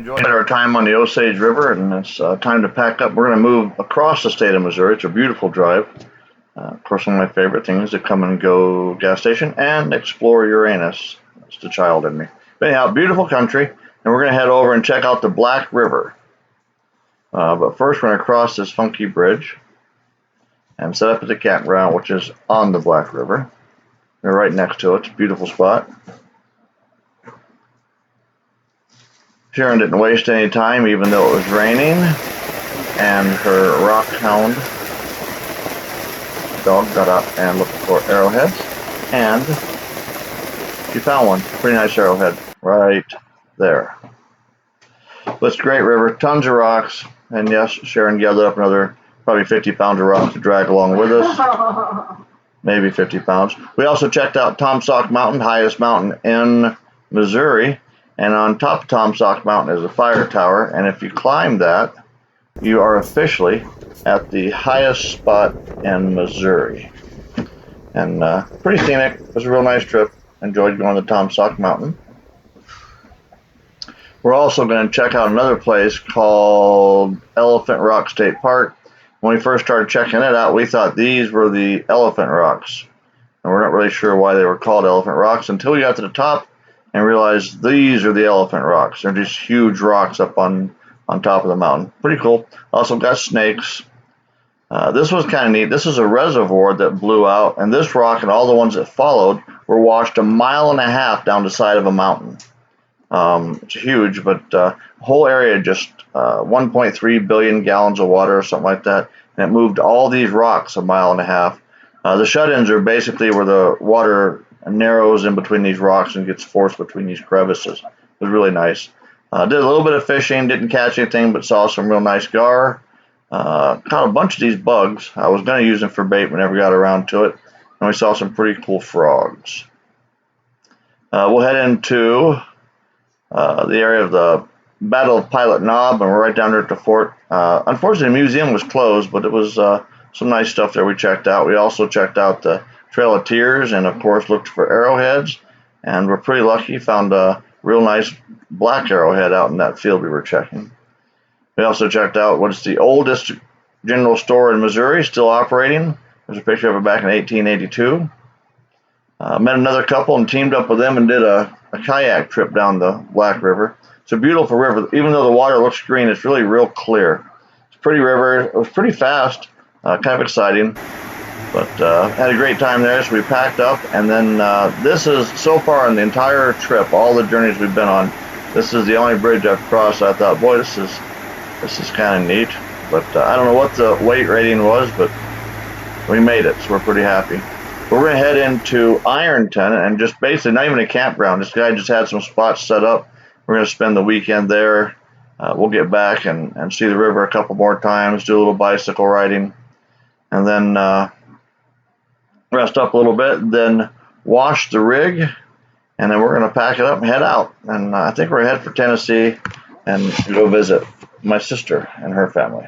enjoyed our time on the Osage River, and it's time to pack up. We're going to move across the state of Missouri. It's a beautiful drive. Of course, one of my favorite things is to come and go gas station and explore Uranus. That's the child in me. But anyhow, beautiful country, and we're going to head over and check out the Black River. But first, we're going to cross this funky bridge and set up at the campground, which is on the Black River. We're right next to it. It's a beautiful spot. Sharon didn't waste any time, even though it was raining, and her rock hound dog got up and looked for arrowheads, and she found one. Pretty nice arrowhead right there. But it's a great river, tons of rocks, and yes, Sharon gathered up another probably 50 pounds of rocks to drag along with us. Maybe 50 pounds. We also checked out Tom Sauk Mountain, highest mountain in Missouri. And on top of Tom Sauk Mountain is a fire tower, and if you climb that, you are officially at the highest spot in Missouri. And pretty scenic. It was a real nice trip. Enjoyed going to Tom Sauk Mountain. We're also going to check out another place called Elephant Rock State Park. When we first started checking it out, we thought these were the elephant rocks. And we're not really sure why they were called elephant rocks until we got to the top and realized these are the elephant rocks. They're just huge rocks up on top of the mountain. Pretty cool. Also got snakes. This was kind of neat. This is a reservoir that blew out, and this rock and all the ones that followed were washed 1.5 miles down the side of a mountain. It's huge, but the whole area just 1.3 billion gallons of water or something like that, and it moved all these rocks 1.5 miles. The shut-ins are basically where the water narrows in between these rocks and gets forced between these crevices. It was really nice. Did a little bit of fishing, didn't catch anything, but saw some real nice gar. Caught a bunch of these bugs. I was going to use them for bait, but never got around to it. And we saw some pretty cool frogs. We'll head into the area of the Battle of Pilot Knob, and we're right down there at the fort. Unfortunately, the museum was closed, but it was some nice stuff there we checked out. We also checked out the Trail of Tears, and of course looked for arrowheads, and we're pretty lucky, found a real nice black arrowhead out in that field we were checking. We also checked out what is the oldest general store in Missouri, still operating. There's a picture of it back in 1882. Met another couple and teamed up with them and did a kayak trip down the Black River. It's a beautiful river. Even though the water looks green, it's really real clear. It's a pretty river. It was pretty fast, kind of exciting. But had a great time there, so we packed up, and then this is, so far in the entire trip, all the journeys we've been on, this is the only bridge I've crossed. I thought, boy, this is kind of neat. But I don't know what the weight rating was, but we made it, so we're pretty happy. We're going to head into Ironton, and just basically, not even a campground, this guy just had some spots set up. We're going to spend the weekend there. We'll get back and see the river a couple more times, do a little bicycle riding, and then rest up a little bit, then wash the rig, and then we're going to pack it up and head out. And I think we're headed for Tennessee and go visit my sister and her family.